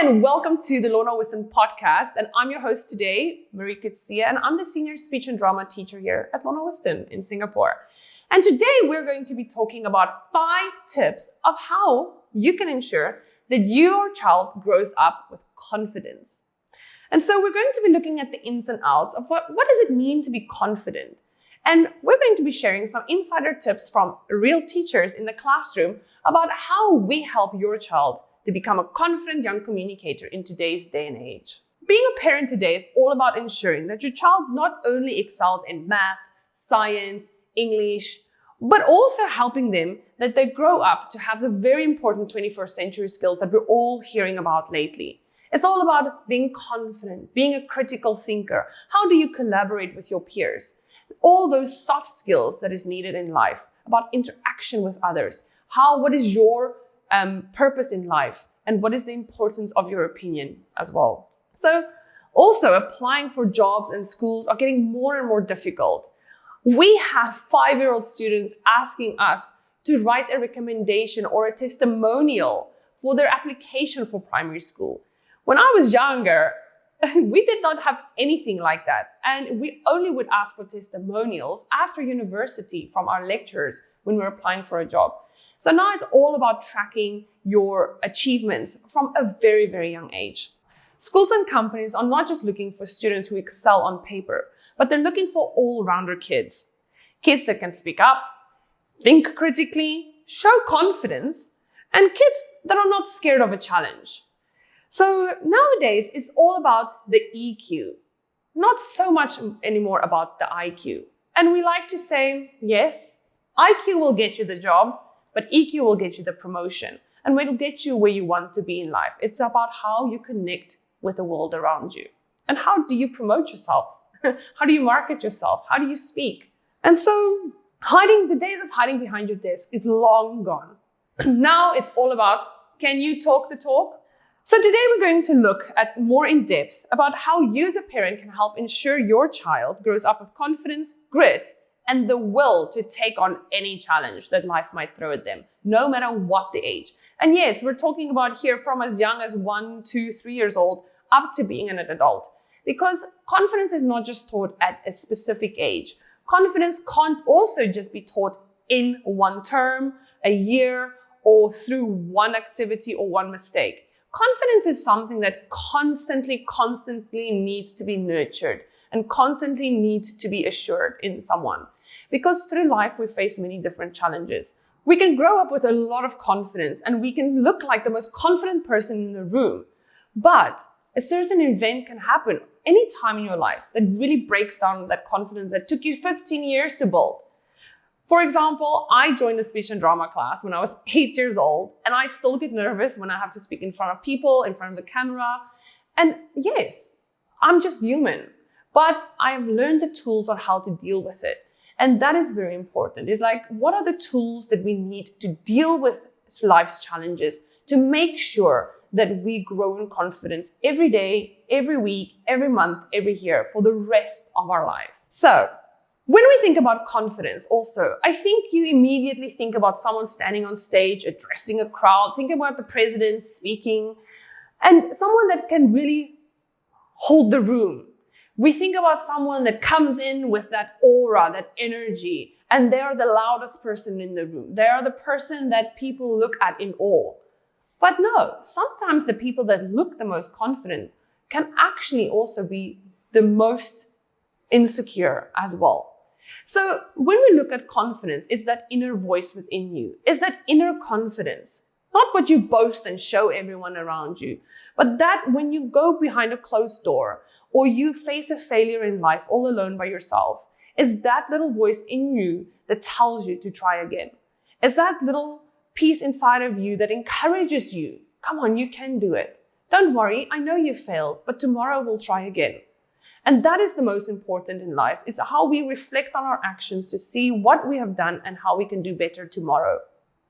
and welcome to the Lorna Whiston Podcast. And I'm your host today, Coetsee, and I'm the senior speech and drama teacher here at Lorna Whiston in Singapore. And today we're going to be talking about 5 tips of how you can ensure that your child grows up with confidence. And so we're going to be looking at the ins and outs of what does it mean to be confident. And we're going to be sharing some insider tips from real teachers in the classroom about how we help your child to become a confident young communicator in today's day and age. Being a parent today is all about ensuring that your child not only excels in math, science, English, but also helping them that they grow up to have the very important 21st century skills that we're all hearing about lately. It's all about being confident, being a critical thinker. How do you collaborate with your peers? All those soft skills that is needed in life, about interaction with others. What is your purpose in life, and what is the importance of your opinion as well. So also applying for jobs and schools are getting more and more difficult. We have 5-year-old students asking us to write a recommendation or a testimonial for their application for primary school. When I was younger, we did not have anything like that. And we only would ask for testimonials after university from our lecturers when we were applying for a job. So now it's all about tracking your achievements from a very, very young age. Schools and companies are not just looking for students who excel on paper, but they're looking for all-rounder kids. Kids that can speak up, think critically, show confidence, and kids that are not scared of a challenge. So nowadays, it's all about the EQ, not so much anymore about the IQ. And we like to say, yes, IQ will get you the job, but EQ will get you the promotion and it'll get you where you want to be in life. It's about how you connect with the world around you. And how do you promote yourself? How do you market yourself? How do you speak? And so the days of hiding behind your desk is long gone. Now it's all about, can you talk the talk? So today we're going to look at more in depth about how you as a parent can help ensure your child grows up with confidence, grit, and the will to take on any challenge that life might throw at them, no matter what the age. And yes, we're talking about here from as young as 1, 2, 3 years old up to being an adult. Because confidence is not just taught at a specific age. Confidence can't also just be taught in one term, a year, or through one activity or one mistake. Confidence is something that constantly needs to be nurtured and constantly needs to be assured in someone. Because through life, we face many different challenges. We can grow up with a lot of confidence and we can look like the most confident person in the room. But a certain event can happen any time in your life that really breaks down that confidence that took you 15 years to build. For example, I joined a speech and drama class when I was 8 years old, and I still get nervous when I have to speak in front of people, in front of the camera. And yes, I'm just human, but I've learned the tools on how to deal with it. And that is very important. It's like, what are the tools that we need to deal with life's challenges to make sure that we grow in confidence every day, every week, every month, every year for the rest of our lives? So when we think about confidence also, I think you immediately think about someone standing on stage, addressing a crowd, think about the president speaking, and someone that can really hold the room. We think about someone that comes in with that aura, that energy, and they are the loudest person in the room. They are the person that people look at in awe. But no, sometimes the people that look the most confident can actually also be the most insecure as well. So when we look at confidence, it's that inner voice within you. It's that inner confidence. Not what you boast and show everyone around you, but that when you go behind a closed door or you face a failure in life all alone by yourself, it's that little voice in you that tells you to try again. It's that little piece inside of you that encourages you. Come on, you can do it. Don't worry, I know you failed, but tomorrow we'll try again. And that is the most important in life, is how we reflect on our actions to see what we have done and how we can do better tomorrow.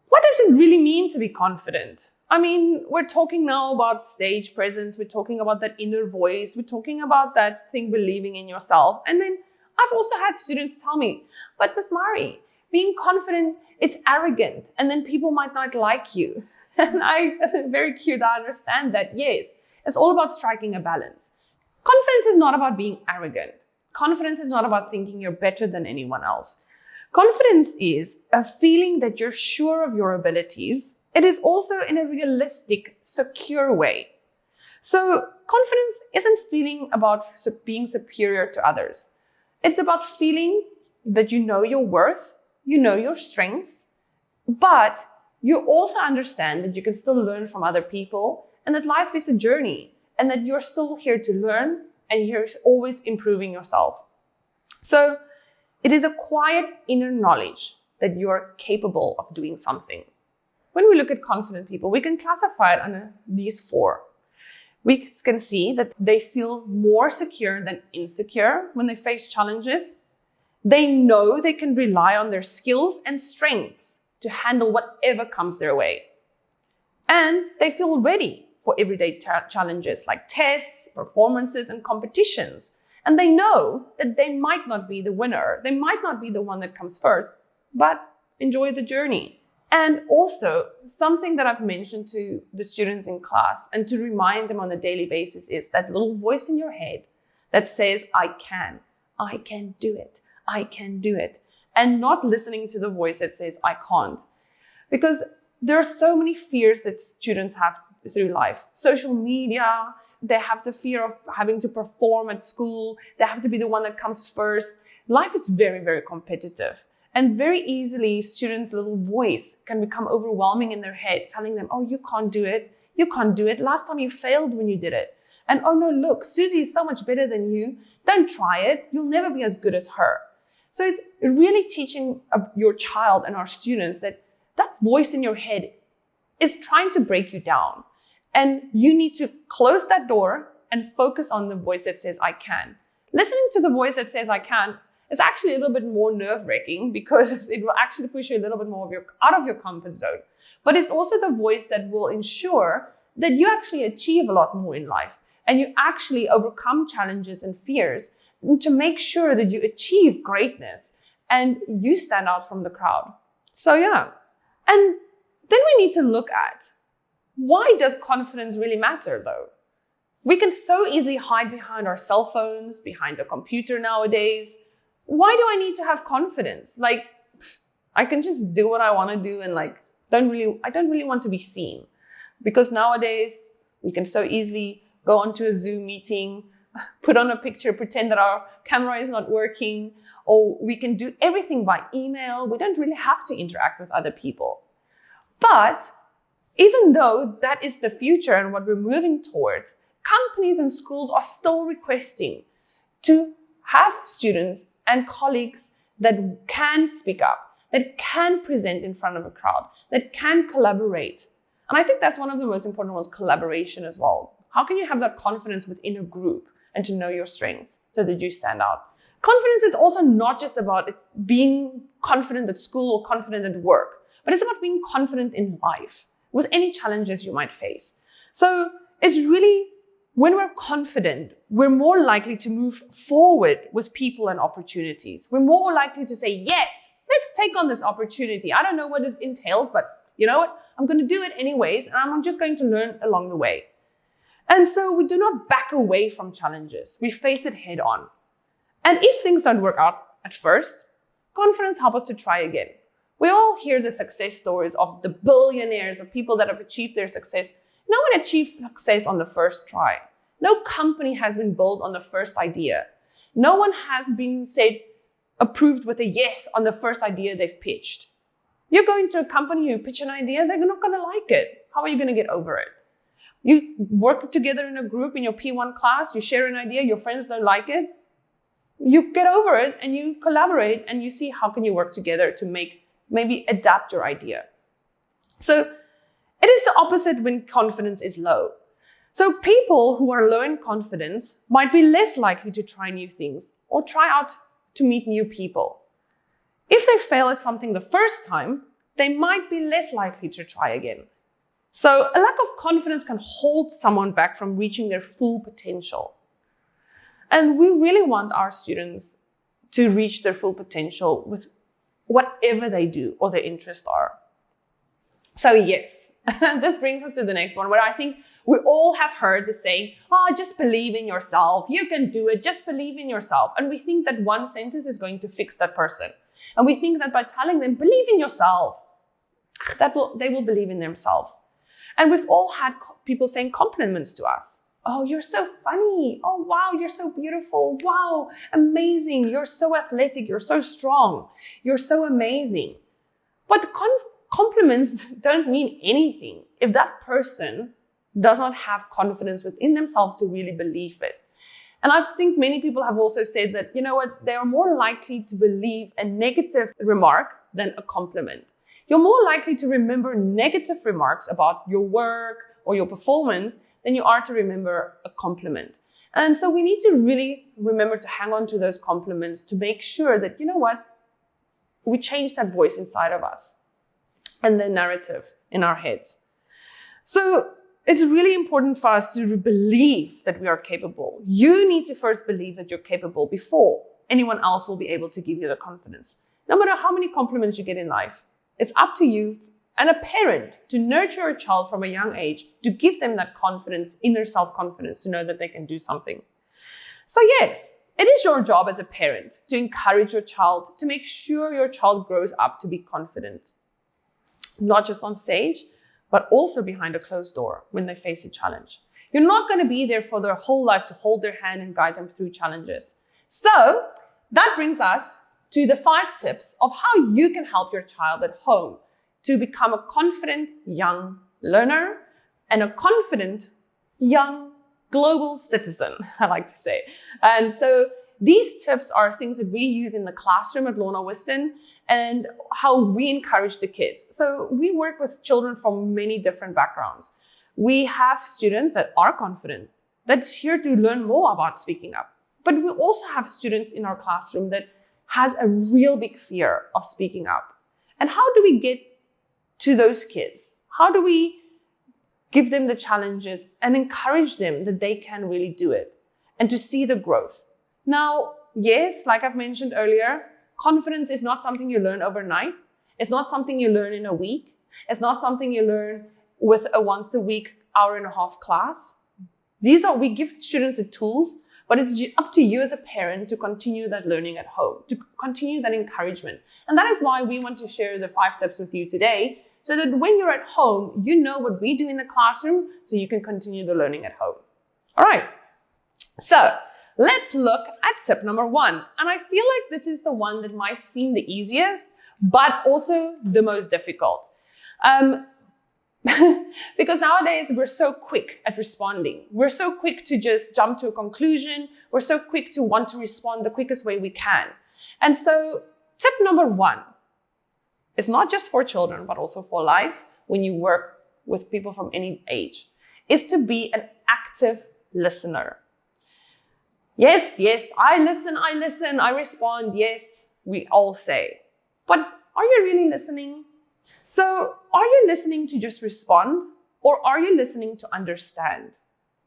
What does it really mean to be confident? I mean, we're talking now about stage presence. We're talking about that inner voice. We're talking about that thing, believing in yourself. And then I've also had students tell me, but Ms. Mari, being confident, it's arrogant. And then people might not like you. And I'm very cute. I understand that. Yes, It's all about striking a balance. Confidence is not about being arrogant. Confidence is not about thinking you're better than anyone else. Confidence is a feeling that you're sure of your abilities. It is also in a realistic, secure way. So confidence isn't feeling about being superior to others. It's about feeling that you know your worth, you know your strengths, but you also understand that you can still learn from other people and that life is a journey and that you're still here to learn and you're always improving yourself. So it is a quiet inner knowledge that you're capable of doing something. When we look at confident people, we can classify it under these 4. We can see that they feel more secure than insecure when they face challenges. They know they can rely on their skills and strengths to handle whatever comes their way. And they feel ready for everyday challenges like tests, performances, and competitions. And they know that they might not be the winner. They might not be the one that comes first, but enjoy the journey. And also, something that I've mentioned to the students in class and to remind them on a daily basis is that little voice in your head that says, I can do it, I can do it. And not listening to the voice that says, I can't. Because there are so many fears that students have through life. Social media, they have the fear of having to perform at school. They have to be the one that comes first. Life is very, very competitive. And very easily, students' little voice can become overwhelming in their head, telling them, oh, you can't do it. You can't do it. Last time you failed when you did it. And oh no, look, Susie is so much better than you. Don't try it. You'll never be as good as her. So it's really teaching your child and our students that voice in your head is trying to break you down. And you need to close that door and focus on the voice that says, I can. Listening to the voice that says, I can, is actually a little bit more nerve-wracking because it will actually push you a little bit more out of your comfort zone. But it's also the voice that will ensure that you actually achieve a lot more in life and you actually overcome challenges and fears to make sure that you achieve greatness and you stand out from the crowd. So yeah. And then we need to look at, why does confidence really matter though? We can so easily hide behind our cell phones, behind a computer nowadays. Why do I need to have confidence? I can just do what I want to do and I don't really want to be seen. Because nowadays we can so easily go onto a Zoom meeting, put on a picture, pretend that our camera is not working, or we can do everything by email. We don't really have to interact with other people. But even though that is the future and what we're moving towards, companies and schools are still requesting to have students and colleagues that can speak up, that can present in front of a crowd, that can collaborate. And I think that's one of the most important ones, collaboration as well. How can you have that confidence within a group and to know your strengths so that you stand out? Confidence is also not just about being confident at school or confident at work, but it's about being confident in life with any challenges you might face. So it's really, when we're confident, we're more likely to move forward with people and opportunities. We're more likely to say, yes, let's take on this opportunity. I don't know what it entails, but you know what? I'm going to do it anyways, and I'm just going to learn along the way. And so we do not back away from challenges. We face it head on. And if things don't work out at first, confidence helps us to try again. We all hear the success stories of the billionaires, of people that have achieved their success. No one achieves success on the first try. No company has been built on the first idea. No one has been approved with a yes on the first idea they've pitched. You're going to a company, you pitch an idea, they're not going to like it. How are you going to get over it? You work together in a group in your EP1 class, you share an idea, your friends don't like it. You get over it and you collaborate and you see how can you work together to maybe adapt your idea. So it is the opposite when confidence is low. So people who are low in confidence might be less likely to try new things or try out to meet new people. If they fail at something the first time, they might be less likely to try again. So a lack of confidence can hold someone back from reaching their full potential. And we really want our students to reach their full potential with whatever they do or their interests are. So yes, this brings us to the next one, where I think We all have heard the saying, oh, just believe in yourself. You can do it. Just believe in yourself. And we think that one sentence is going to fix that person. And we think that by telling them, believe in yourself, they will believe in themselves. And we've all had people saying compliments to us. Oh, you're so funny. Oh, wow, you're so beautiful. Wow, amazing. You're so athletic. You're so strong. You're so amazing. But compliments don't mean anything if that person does not have confidence within themselves to really believe it. And I think many people have also said that, you know what, they are more likely to believe a negative remark than a compliment. You're more likely to remember negative remarks about your work or your performance than you are to remember a compliment. And so we need to really remember to hang on to those compliments to make sure that, you know what, we change that voice inside of us and the narrative in our heads. So it's really important for us to believe that we are capable. You need to first believe that you're capable before anyone else will be able to give you the confidence. No matter how many compliments you get in life, it's up to you and a parent to nurture a child from a young age, to give them that confidence, inner self-confidence, to know that they can do something. So yes, it is your job as a parent to encourage your child, to make sure your child grows up to be confident, not just on stage, but also behind a closed door when they face a challenge. You're not going to be there for their whole life to hold their hand and guide them through challenges. So that brings us to the 5 tips of how you can help your child at home to become a confident young learner and a confident young global citizen, I like to say. And so these tips are things that we use in the classroom at Lorna Whiston and how we encourage the kids. So we work with children from many different backgrounds. We have students that are confident, that's here to learn more about speaking up. But we also have students in our classroom that has a real big fear of speaking up. And how do we get to those kids? How do we give them the challenges and encourage them that they can really do it and to see the growth? Now, yes, like I've mentioned earlier, confidence is not something you learn overnight. It's not something you learn in a week. It's not something you learn with a once a week, hour and a half class. We give students the tools, but it's up to you as a parent to continue that learning at home, to continue that encouragement. And that is why we want to share the 5 tips with you today, so that when you're at home, you know what we do in the classroom, so you can continue the learning at home. All right. So let's look at tip number 1. And I feel like this is the one that might seem the easiest, but also the most difficult. Because nowadays we're so quick at responding. We're so quick to just jump to a conclusion. We're so quick to want to respond the quickest way we can. And so tip number 1 is not just for children, but also for life when you work with people from any age, is to be an active listener. Yes, I listen, I respond. Yes, we all say. But are you really listening? So are you listening to just respond, or are you listening to understand?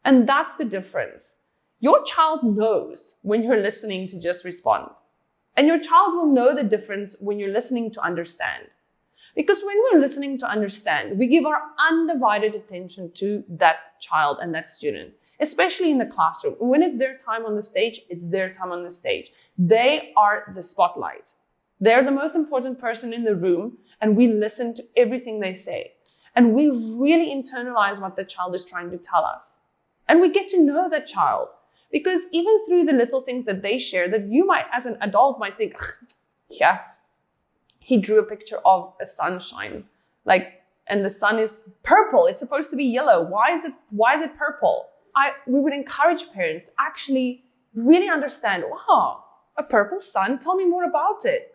And that's the difference. Your child knows when you're listening to just respond. And your child will know the difference when you're listening to understand. Because when we're listening to understand, we give our undivided attention to that child and that student, especially in the classroom. When it's their time on the stage, it's their time on the stage. They are the spotlight. They're the most important person in the room, and we listen to everything they say. And we really internalize what the child is trying to tell us. And we get to know that child. Because even through the little things that they share, that you might, as an adult, might think, yeah, he drew a picture of a sunshine, and the sun is purple. It's supposed to be yellow. Why is it purple? We would encourage parents to actually really understand, wow, a purple sun? Tell me more about it.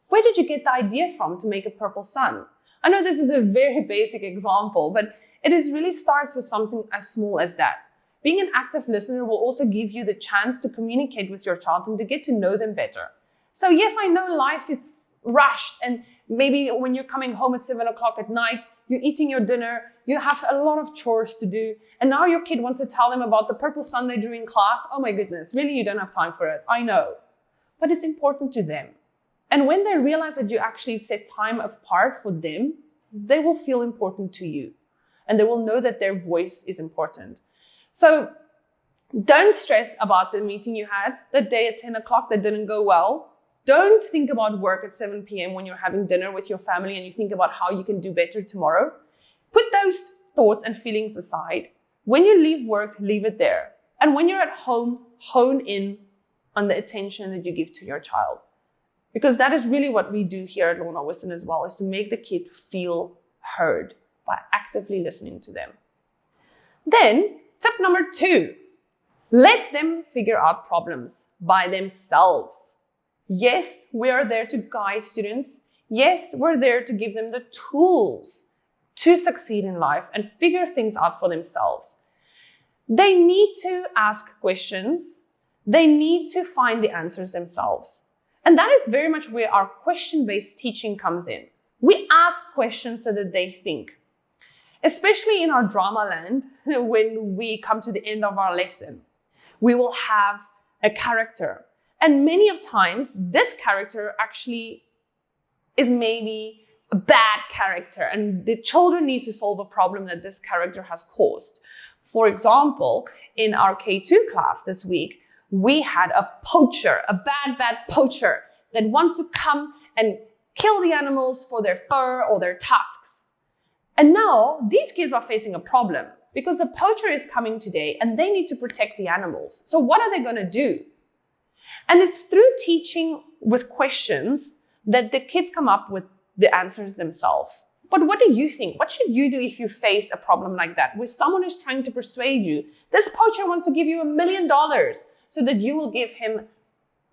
Where did you get the idea from to make a purple sun? I know this is a very basic example, but it really starts with something as small as that. Being an active listener will also give you the chance to communicate with your child and to get to know them better. So yes, I know life is rushed, and maybe when you're coming home at 7 o'clock at night, you're eating your dinner, you have a lot of chores to do, and now your kid wants to tell them about the purple sun they drew in class. Oh my goodness, really, you don't have time for it. I know. But it's important to them. And when they realize that you actually set time apart for them, they will feel important to you. and they will know that their voice is important. So don't stress about the meeting you had that day at 10 o'clock that didn't go well. Don't think about work at 7 p.m. when you're having dinner with your family and you think about how you can do better tomorrow. Put those thoughts and feelings aside. When you leave work, leave it there. And when you're at home, hone in on the attention that you give to your child. Because that is really what we do here at Lorna Whiston as well, is to make the kid feel heard by actively listening to them. Then, tip number 2, let them figure out problems by themselves. Yes, we are there to guide students. Yes, we're there to give them the tools to succeed in life and figure things out for themselves. They need to ask questions. They need to find the answers themselves. And that is very much where our question-based teaching comes in. We ask questions so that they think. Especially in our drama land, when we come to the end of our lesson, we will have a character. And many of times, this character actually is maybe a bad character, and the children need to solve a problem that this character has caused. For example, in our K2 class this week, we had a poacher, a bad poacher that wants to come and kill the animals for their fur or their tusks. And now these kids are facing a problem because the poacher is coming today and they need to protect the animals. So what are they going to do? And it's through teaching with questions that the kids come up with the answers themselves. But what do you think? What should you do if you face a problem like that, where someone is trying to persuade you? This poacher wants to give you $1 million so that you will give him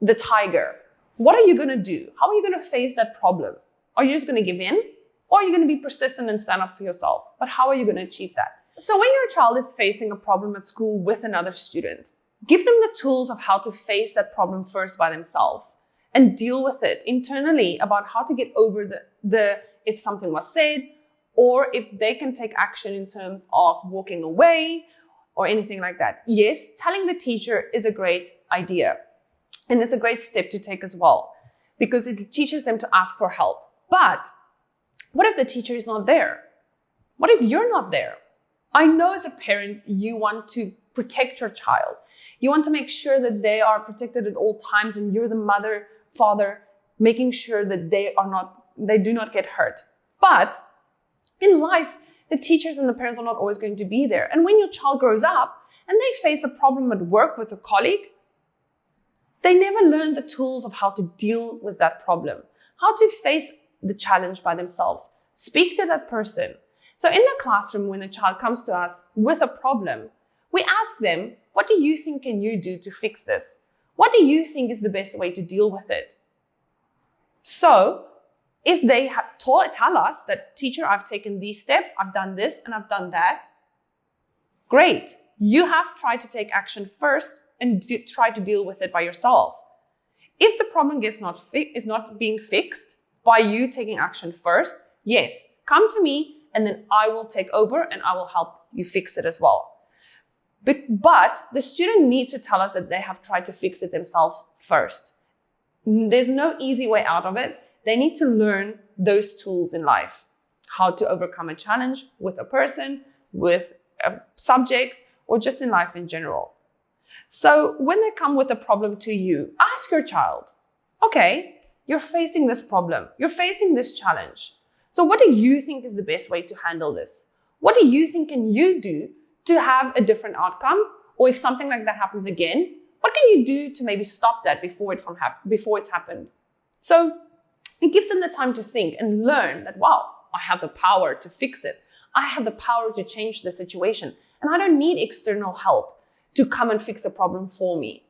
the tiger. What are you going to do? How are you going to face that problem? Are you just going to give in? Or are you going to be persistent and stand up for yourself? But how are you going to achieve that? So when your child is facing a problem at school with another student, give them the tools of how to face that problem first by themselves and deal with it internally about how to get over the if something was said, or if they can take action in terms of walking away or anything like that. Yes, telling the teacher is a great idea. And it's a great step to take as well, because it teaches them to ask for help. But what if the teacher is not there? What if you're not there? I know as a parent, you want to protect your child. You want to make sure that they are protected at all times, and you're the mother, father, making sure that they do not get hurt. But in life, the teachers and the parents are not always going to be there. And when your child grows up and they face a problem at work with a colleague, they never learn the tools of how to deal with that problem, how to face the challenge by themselves. Speak to that person. So in the classroom, when a child comes to us with a problem, we ask them, what do you think can you do to fix this? What do you think is the best way to deal with it? So if they tell us that, teacher, I've taken these steps, I've done this and I've done that, great. You have tried to take action first and try to deal with it by yourself. If the problem is not being fixed by you taking action first, yes, come to me and then I will take over and I will help you fix it as well. But the student needs to tell us that they have tried to fix it themselves first. There's no easy way out of it. They need to learn those tools in life, how to overcome a challenge with a person, with a subject, or just in life in general. So when they come with a problem to you, ask your child, okay, you're facing this problem, you're facing this challenge. So what do you think is the best way to handle this? What do you think can you do to have a different outcome? Or if something like that happens again, what can you do to maybe stop that before it's happened? So it gives them the time to think and learn that, wow, I have the power to fix it. I have the power to change the situation. And I don't need external help to come and fix the problem for me.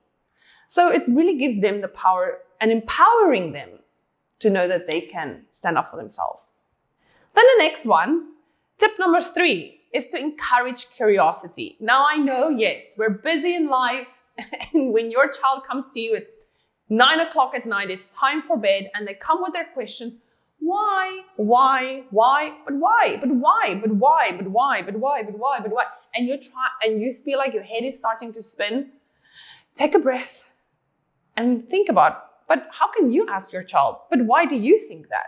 So it really gives them the power and empowering them to know that they can stand up for themselves. Then the next one, tip number 3, is to encourage curiosity. Now I know, yes, we're busy in life, and when your child comes to you at 9 o'clock at night, it's time for bed, and they come with their questions. Why? But why? And you feel like your head is starting to spin. Take a breath and think about, but how can you ask your child, but why do you think that?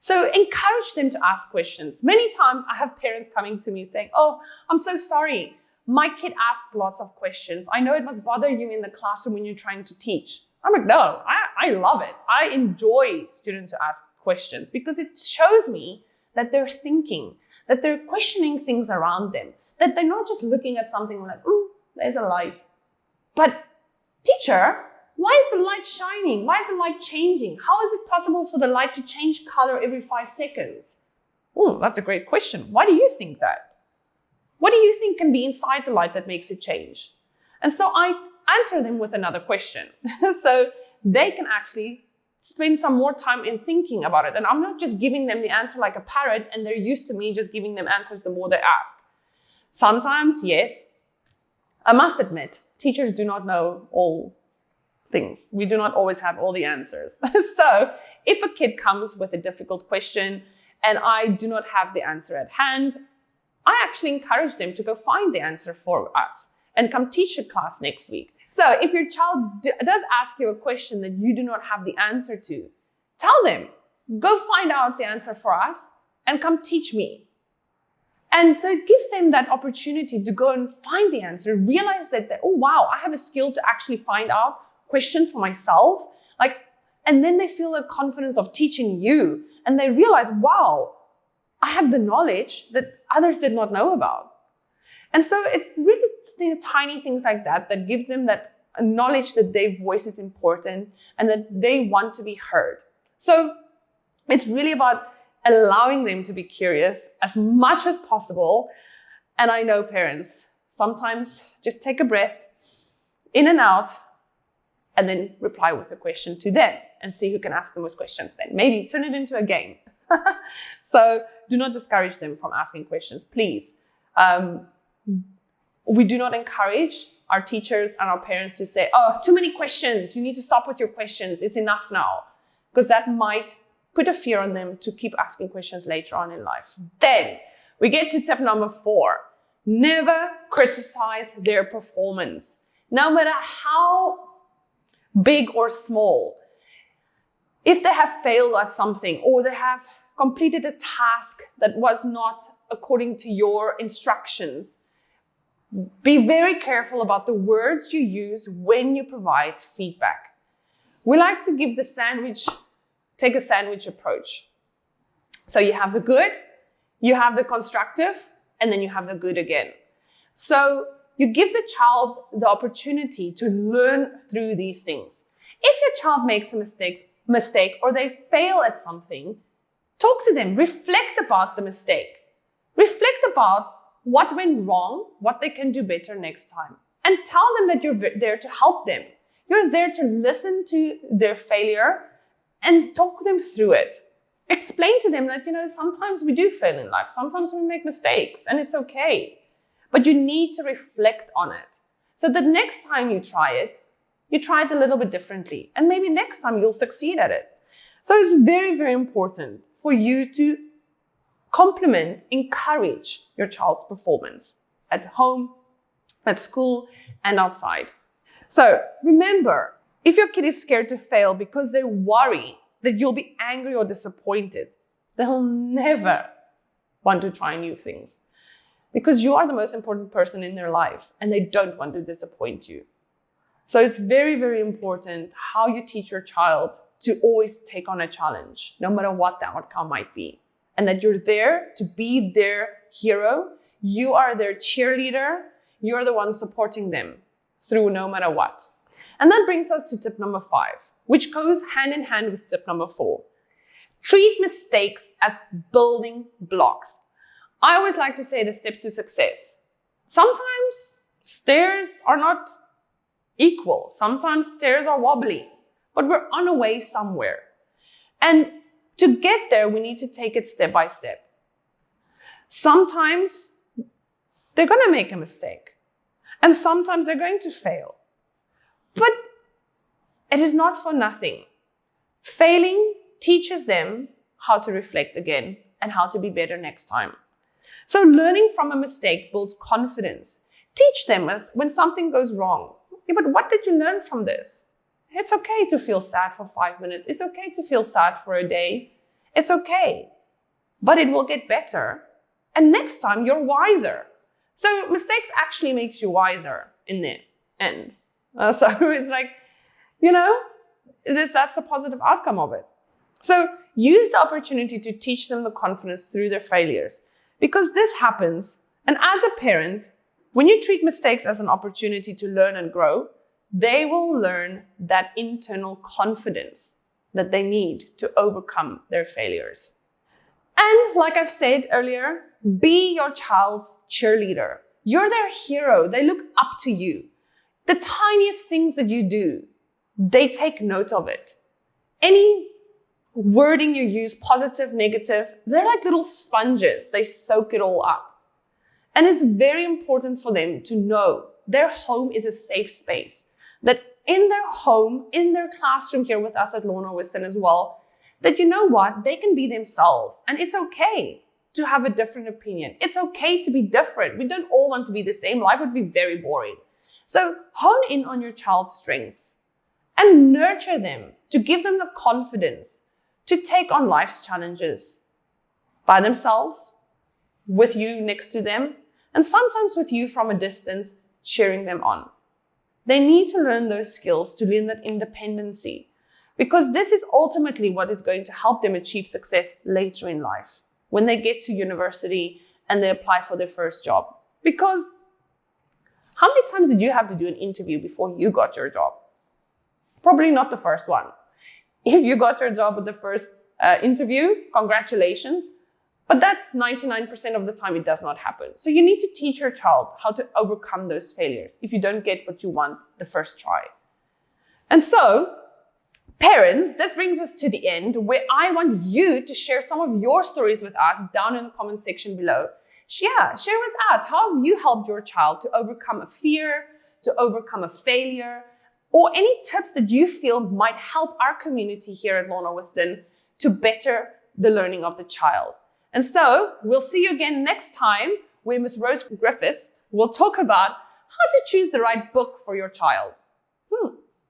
So encourage them to ask questions. Many times I have parents coming to me saying, oh, I'm so sorry. My kid asks lots of questions. I know it must bother you in the classroom when you're trying to teach. I'm like, no, I love it. I enjoy students who ask questions because it shows me that they're thinking, that they're questioning things around them, that they're not just looking at something like, there's a light. But teacher, why is the light shining? Why is the light changing? How is it possible for the light to change color every 5 seconds? Oh, that's a great question. Why do you think that? What do you think can be inside the light that makes it change? And so I answer them with another question. So they can actually spend some more time in thinking about it. And I'm not just giving them the answer like a parrot and they're used to me just giving them answers the more they ask. Sometimes, yes, I must admit, teachers do not know all things. We do not always have all the answers. So if a kid comes with a difficult question and I do not have the answer at hand, I actually encourage them to go find the answer for us and come teach a class next week. So if your child does ask you a question that you do not have the answer to, tell them, go find out the answer for us and come teach me. And so it gives them that opportunity to go and find the answer, realize that, oh, wow, I have a skill to actually find out questions for myself. And then they feel the confidence of teaching you and they realize, wow, I have the knowledge that others did not know about. And so it's really tiny things like that that gives them that knowledge that their voice is important and that they want to be heard. So it's really about allowing them to be curious as much as possible. And I know parents, sometimes just take a breath, in and out, and then reply with a question to them and see who can ask the most questions then. Maybe turn it into a game. So do not discourage them from asking questions, please. We do not encourage our teachers and our parents to say, oh, too many questions. You need to stop with your questions. It's enough now. Because that might put a fear on them to keep asking questions later on in life. Then we get to tip number 4. Never criticize their performance, no matter how big or small. If they have failed at something or they have completed a task that was not according to your instructions, be very careful about the words you use when you provide feedback. We like to give take a sandwich approach. So you have the good, you have the constructive, and then you have the good again. So you give the child the opportunity to learn through these things. If your child makes a mistake or they fail at something, talk to them, reflect about the mistake. Reflect about what went wrong, what they can do better next time. And tell them that you're there to help them. You're there to listen to their failure and talk them through it. Explain to them that, sometimes we do fail in life. Sometimes we make mistakes and it's okay. But you need to reflect on it. So that next time you try it a little bit differently. And maybe next time you'll succeed at it. So it's very, very important for you to encourage your child's performance at home, at school, and outside. So remember, if your kid is scared to fail because they worry that you'll be angry or disappointed, they'll never want to try new things because you are the most important person in their life and they don't want to disappoint you. So it's very, very important how you teach your child to always take on a challenge, no matter what the outcome might be. And that you're there to be their hero. You are their cheerleader. You're the one supporting them through no matter what. And that brings us to tip number 5, which goes hand in hand with tip number 4. Treat mistakes as building blocks. I always like to say the steps to success. Sometimes stairs are not equal. Sometimes stairs are wobbly, but we're on a way somewhere. And to get there, we need to take it step by step. Sometimes they're going to make a mistake, and sometimes they're going to fail. But it is not for nothing. Failing teaches them how to reflect again and how to be better next time. So learning from a mistake builds confidence. Teach them when something goes wrong. Yeah, but what did you learn from this? It's okay to feel sad for 5 minutes. It's okay to feel sad for a day. It's okay, but it will get better. And next time you're wiser. So mistakes actually makes you wiser in the end. So it's like, that's a positive outcome of it. So use the opportunity to teach them the confidence through their failures, because this happens. And as a parent, when you treat mistakes as an opportunity to learn and grow, they will learn that internal confidence that they need to overcome their failures. And like I've said earlier, be your child's cheerleader. You're their hero. They look up to you. The tiniest things that you do, they take note of it. Any wording you use, positive, negative, they're like little sponges. They soak it all up. And it's very important for them to know their home is a safe space. That in their home, in their classroom here with us at Lorna Whiston as well, that they can be themselves. And it's okay to have a different opinion. It's okay to be different. We don't all want to be the same. Life would be very boring. So hone in on your child's strengths and nurture them to give them the confidence to take on life's challenges by themselves, with you next to them, and sometimes with you from a distance, cheering them on. They need to learn those skills to learn that independency, because this is ultimately what is going to help them achieve success later in life when they get to university and they apply for their first job. Because how many times did you have to do an interview before you got your job? Probably not the first one. If you got your job at the first interview, congratulations. But that's 99% of the time it does not happen. So you need to teach your child how to overcome those failures if you don't get what you want the first try. And so, parents, this brings us to the end where I want you to share some of your stories with us down in the comment section below. Share with us, how have you helped your child to overcome a fear, to overcome a failure, or any tips that you feel might help our community here at Lorna Whiston to better the learning of the child. And so we'll see you again next time where Ms. Rose Griffiths will talk about how to choose the right book for your child.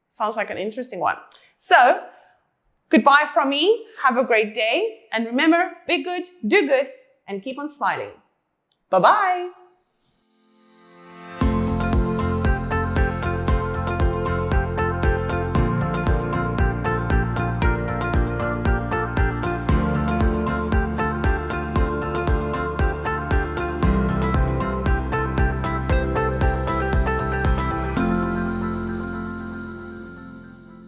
Sounds like an interesting one. So goodbye from me. Have a great day. And remember, be good, do good, and keep on smiling. Bye-bye.